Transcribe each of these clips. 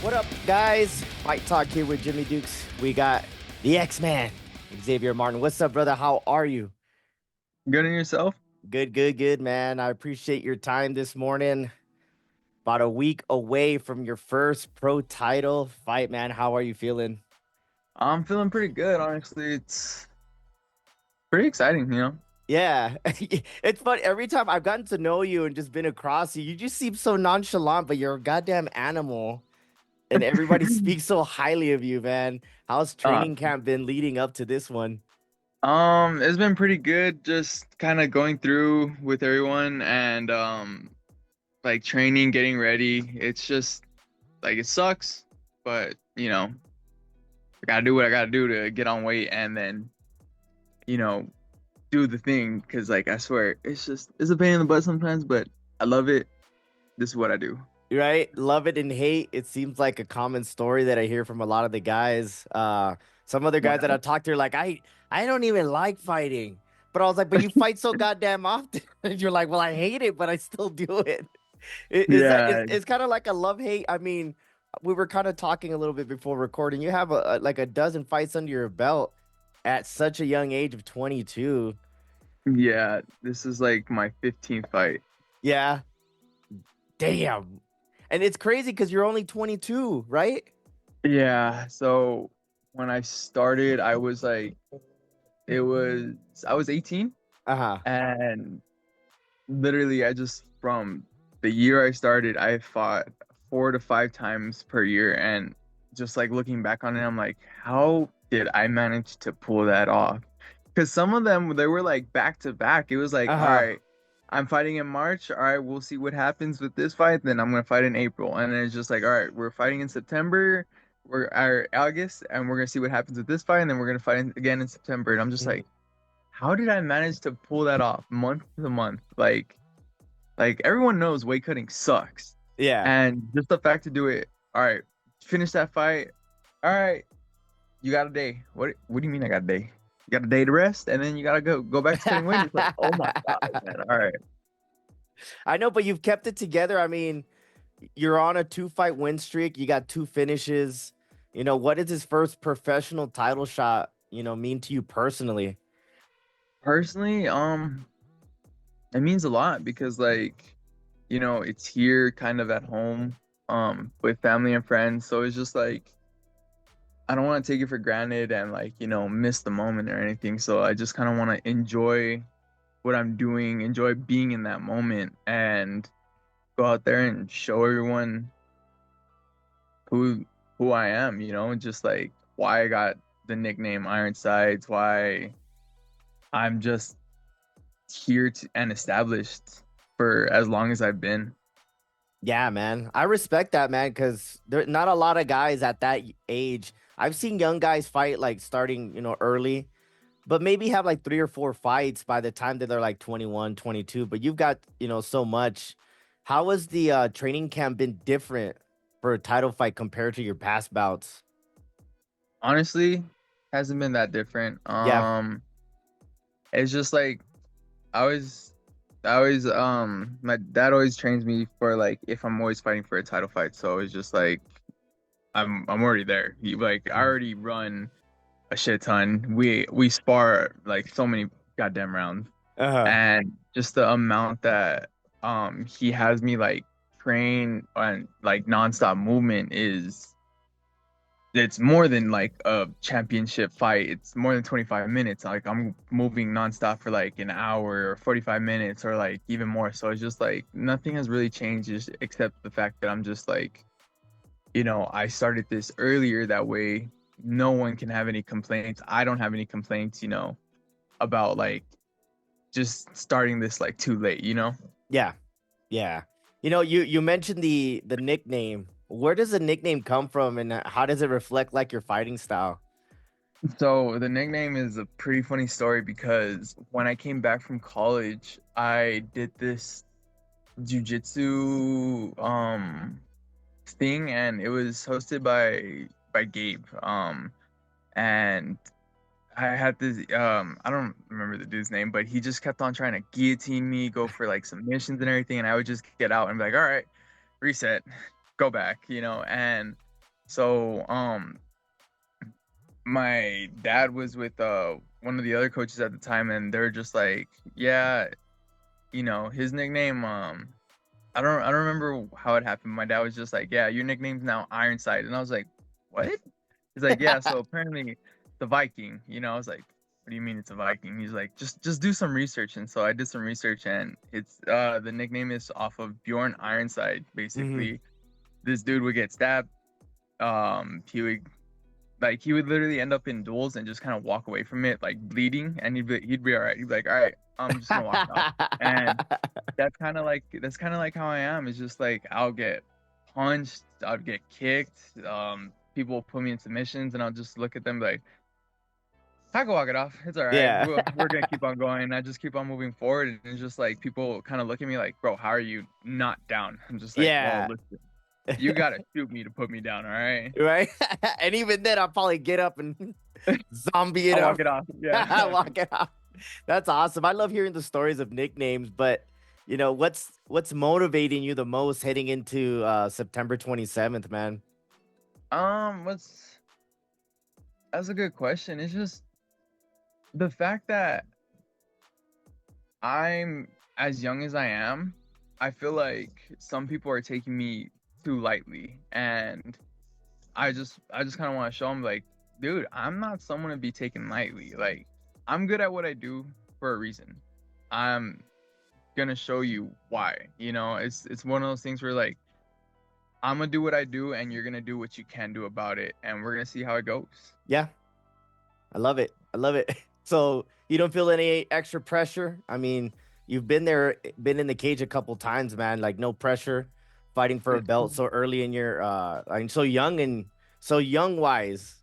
What up, guys? Fight Talk here with Jimmy Dukes. We got the X-Man, Xavier Martin. What's up, brother? How are you? Good in yourself? Good, man. I appreciate your time this morning. About a week away from your first pro title fight, man. How are you feeling? I'm feeling pretty good, honestly. It's pretty exciting. Yeah, it's fun. Every time I've gotten to know you and just been across you, you just seem so nonchalant, but you're a goddamn animal. And everybody speaks so highly of you, man. How's Uh, training camp been leading up to this one? it's been pretty good, just kind of going through with everyone and like training, getting ready. It's just like it sucks, but I gotta do what I gotta do to get on weight and then, you know, do the thing. Cause like I swear, it's a pain in the butt sometimes, but I love it. This is what I do. Right? Love it and hate. It seems like a common story that I hear from a lot of the guys. Some other guys that I talked to are like, I don't even like fighting. But I was like, but you fight so goddamn often. And you're like, well, I hate it, but I still do it. Is that is Yeah, it's kind of like a love hate? I mean, we were kind of talking a little bit before recording. You have like a dozen fights under your belt at such a young age of 22. yeah. This is like my 15th fight. Yeah. Damn. And it's crazy because you're only 22, right? Yeah, so when I started, I was 18 Uh-huh. and literally I just from the year I started, I fought 4 to 5 times per year and just like looking back on it, I'm like, how did I manage to pull that off? Because some of them they were like back to back. It was like, all Uh-huh. right, I'm fighting in March. All right, we'll see what happens with this fight. Then I'm gonna fight in April, and then it's just like, all right, we're fighting in September, we're or August, and we're gonna see what happens with this fight, and then we're gonna fight again in September. And I'm just Mhm. like, how did I manage to pull that off month to month? Like everyone knows weight cutting sucks, Yeah. and just the fact to do it. All right, finish that fight. All right, you got a day. What do you mean I got a day? You got a day to rest, and then you gotta go back to cutting weight. It's like, oh my god, man. All right. I know, but you've kept it together. I mean, you're on a two-fight win streak. You got two finishes. What does his first professional title shot, mean to you personally? Personally, it means a lot because it's here kind of at home, with family and friends. So it's just like I don't want to take it for granted and miss the moment or anything. So I just kind of want to enjoy what I'm doing, enjoy being in that moment and go out there and show everyone who who I am, just like why I got the nickname Ironsides, why I'm just here and established for as long as I've been. Yeah, man. I respect that, man, because there not a lot of guys at that age. I've seen young guys fight like starting, early, but maybe have like three or four fights by the time that they're like 21, 22. But you've got, so much. How has the training camp been different for a title fight compared to your past bouts? Honestly, hasn't been that different. Yeah. It's just like I always my dad always trains me for like if I'm always fighting for a title fight. So it's just like I'm already there. I Mhm. already run a shit ton. We spar like so many goddamn rounds. Uh-huh. And just the amount that he has me like train on like nonstop movement is it's more than like a championship fight. It's more than 25 minutes. Like I'm moving nonstop for like an hour or 45 minutes or like even more. So it's just like nothing has really changed except the fact that I'm just like, I started this earlier that way no one can have any complaints. I don't have any complaints, about like just starting this like too late. Yeah. Yeah. You mentioned the nickname. Where does the nickname come from and how does it reflect like your fighting style? So the nickname is a pretty funny story because when I came back from college, I did this jujitsu thing and it was hosted by Gabe. And I had this I don't remember the dude's name, but he just kept on trying to guillotine me, go for like submissions and everything, and I would just get out and be like, all right, reset, go back, and So my dad was with one of the other coaches at the time, and they're just like, yeah, his nickname, I don't remember how it happened. My dad was just like, yeah, your nickname's now Ironside. And I was like, what? He's like, yeah, so apparently the Viking, I was like, what do you mean it's a Viking? He's like, just do some research. And so I did some research, and it's the nickname is off of Bjorn Ironside. Hmm. Basically, this dude would get stabbed. He would literally end up in duels and just kind of walk away from it like bleeding, and he'd be all right. He'd be like, all right, I'm just gonna walk it off. And that's kind of like how I am. It's just like I'll get punched, I'll get kicked. People will put me in submissions, and I'll just look at them like, I can walk it off. It's all right. Yeah. We're gonna keep on going. I just keep on moving forward, and it's just like people kind of look at me like, bro, how are you not down? I'm just like, well, Yeah. listen, you gotta shoot me to put me down, all right? Right. And even then, I'll probably get up and zombie it I'll up. walk it off. Yeah. Walk it off. That's awesome. I love hearing the stories of nicknames, but what's motivating you the most heading into September 27th, man? What's That's a good question. It's just the fact that I'm as young as I am. I feel like some people are taking me too lightly, and I just kind of want to show them like, dude, I'm not someone to be taken lightly. Like, I'm good at what I do for a reason. I'm gonna show you why. It's one of those things where like I'm gonna do what I do, and you're gonna do what you can do about it, and we're gonna see how it goes. Yeah, I love it. I love it. So you don't feel any extra pressure? I mean, you've been there, been in the cage a couple times, man. Like no pressure, fighting for a belt so early in your I mean, so young and so young wise.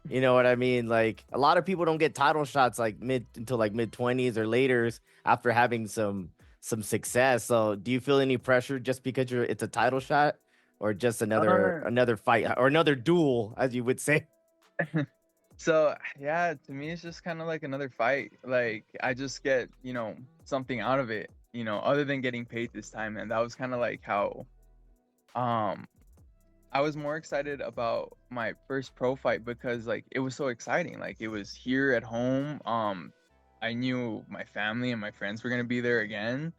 You know what I mean? Like a lot of people don't get title shots like mid 20s or later after having some success. So do you feel any pressure just because it's a title shot or just another Uh, another fight or another duel, as you would say? so yeah, to me it's just kind of like another fight. Like I just get, something out of it, other than getting paid this time. And that was kind of like how um I was more excited about my first pro fight because like it was so exciting. Like it was here at home. I knew my family and my friends were gonna be there again.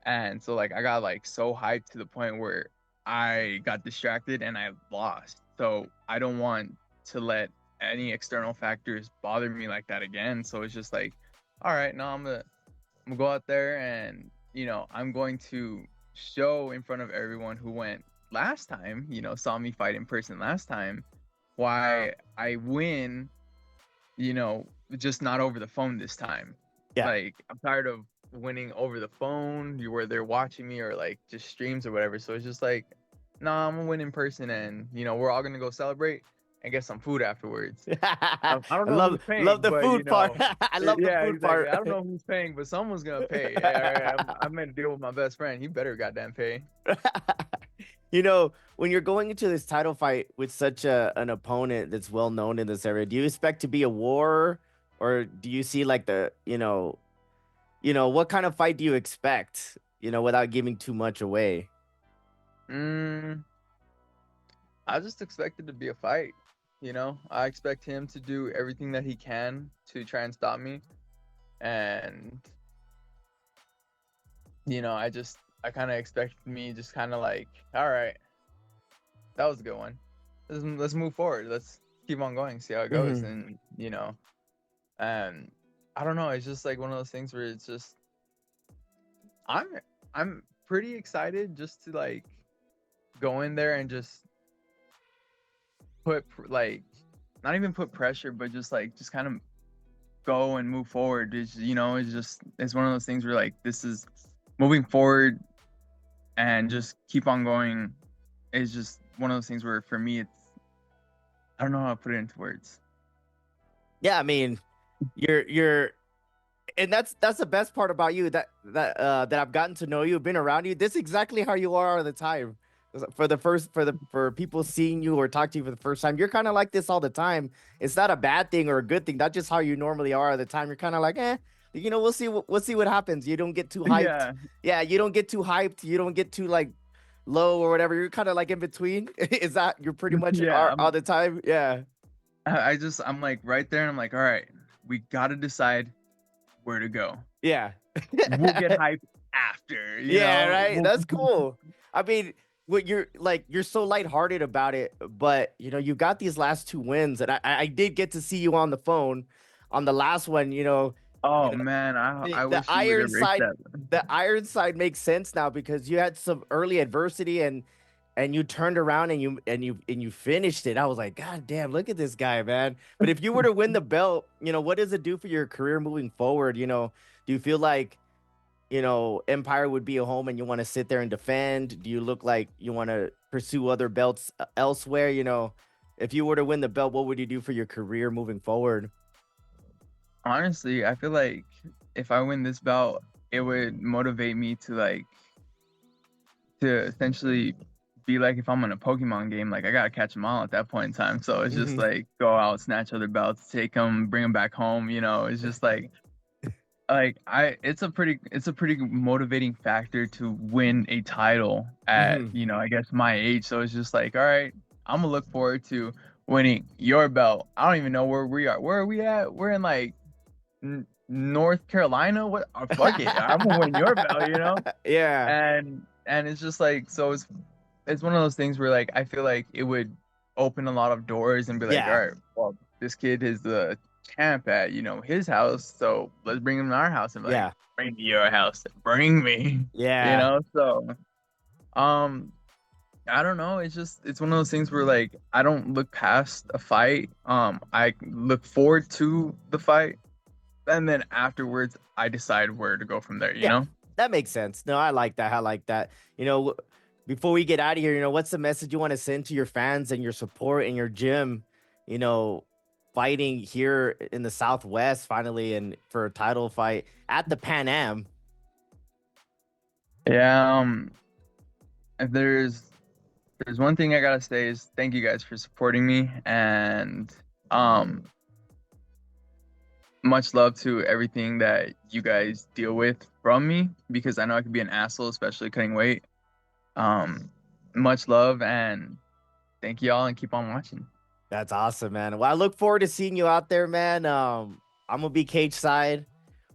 And so like I got like so hyped to the point where I got distracted and I lost. So I don't want to let any external factors bother me like that again. So it's just like, all right, no, I'm gonna go out there, and I'm going to show in front of everyone who went last time, saw me fight in person last time, why I win, you know, just not over the phone this time. Yeah. Like I'm tired of winning over the phone, you were there watching me, or like just streams or whatever. So it's just like, nah, I'm gonna win in person, and we're all gonna go celebrate and get some food afterwards. I I don't know love who's love paying, the but food part. I love the yeah, food exactly. part. I don't know who's paying, but someone's gonna pay. I made a deal with my best friend. He better goddamn pay. When you're going into this title fight with such an opponent that's well known in this area, do you expect to be a war, or do you see like what kind of fight do you expect? Without giving too much away. Mm, I just expect it to be a fight. I expect him to do everything that he can to try and stop me, and I kind of expect me just kind of like, all right, that was a good one. Let's move forward. Let's keep on going, see how it goes, Hmm. and and I don't know. It's just like one of those things where it's just I'm I'm pretty excited just to like go in there and just like not even put pressure, but just kind of go and move forward. It's one of those things where like this is moving forward and just keep on going. It's just one of those things where for me it's I don't know how to put it into words. Yeah, I mean, you're and that's the best part about you that I've gotten to know you, been around you. This is exactly how you are all the time. For people seeing you or talk to you for the first time, you're kind of like this all the time. It's not a bad thing or a good thing. That's just how you normally are all the time. You're kind of like, we'll see what happens. You don't get too hyped. Yeah. Yeah, you don't get too hyped. You don't get too like low or whatever? You're kind of like in between. Is that you're pretty much Yeah, are all the time? Yeah. I'm like right there, and I'm like, all right, we gotta decide where to go. Yeah. We'll get hyped after, Yeah, right. We'll That's cool. I mean, what you're so lighthearted about it, but you got these last two wins, and I did get to see you on the phone on the last one. You Oh know man, the I the wish you would erase Ironside that. the Ironside makes sense now because you had some early adversity and you turned around and you finished it. I was like, God damn, look at this guy, man. But if you were to win the belt, what does it do for your career moving forward? Do you feel like Empire would be a home and you want to sit there and defend? Do you look like you want to pursue other belts elsewhere? If you were to win the belt, what would you do for your career moving forward? Honestly, I feel like if I win this bout, it would motivate me to essentially be like if I'm in a Pokemon game, like I gotta catch them all at that point in time. So it's just Hmm. like go out, snatch other belts, take them, bring them back home. It's just it's a pretty motivating factor to win a title at Hmm. I guess my age. So it's just like, all right, I'm gonna look forward to winning your belt. I don't even know where we are. Where are we at? We're in like North Carolina. What? Oh, fuck it, I'm gonna win your belt. Yeah. And it's just like, so it's one of those things where like I feel like it would open a lot of doors and be like, all Yeah. right, well, this kid is the champ at his house, so let's bring him to our house and be like, Yeah. bring me to your house, bring me, Yeah. so um I don't know, it's one of those things where like I don't look past a fight. I look forward to the fight, and then afterwards I decide where to go from there, Yeah. That makes sense. No, I like that. I like that. Before we get out of here, what's the message you want to send to your fans and your support in your gym, you know, fighting here in the Southwest finally and for a title fight at the Pan Am? Yeah, if there's one thing I gotta say is thank you guys for supporting me, and um much love to everything that you guys deal with from me, because I know I could be an asshole, especially cutting weight. Um, Much love, and thank y'all, and keep on watching. That's awesome, man. Well, I look forward to seeing you out there, man. I'm gonna be cage side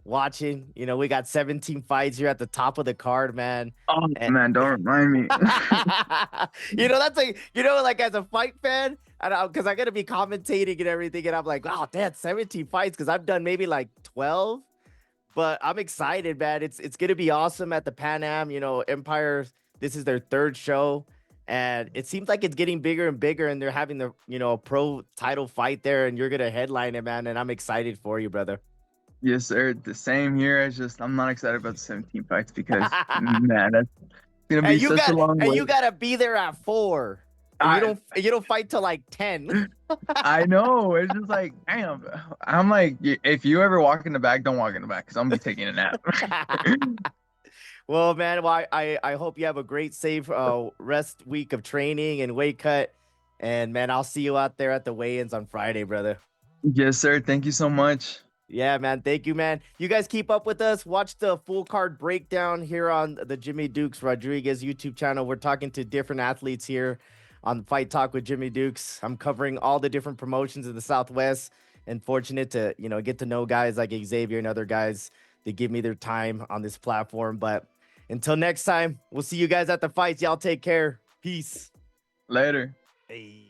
watching. We got 17 fights here at the top of the card, man. Oh And man, don't remind me. that's like, like as a fight fan, and because I gotta be commentating and everything, and I'm like, wow, damn, 17 fights, because I've done maybe like 12, but I'm excited, man. It's gonna be awesome at the Pan Am. Empire, this is their third show, and it seems like it's getting bigger and bigger, and they're having the a pro title fight there, and you're gonna headline it, man. And I'm excited for you, brother. Yes, sir. The same here. It's just I'm not excited about the 17 fights because man, that's gonna be And you such a got long and you wait. gotta be there at 4. And I you don't fight till like 10. I know. It's just like, damn. I'm like, if you ever walk in the back, don't walk in the back because I'm gonna be taking a nap. Well, man, I hope you have a great safe rest week of training and weight cut. And man, I'll see you out there at the weigh-ins on Friday, brother. Yes, sir. Thank you so much. Yeah, man. Thank you, man. You guys keep up with us. Watch the full card breakdown here on the Jimmy Dukes Rodriguez YouTube channel. We're talking to different athletes here on Fight Talk with Jimmy Dukes. I'm covering all the different promotions in the Southwest, and fortunate to, get to know guys like Xavier and other guys that give me their time on this platform. But until next time, we'll see you guys at the fights. Y'all take care. Peace. Later. Hey.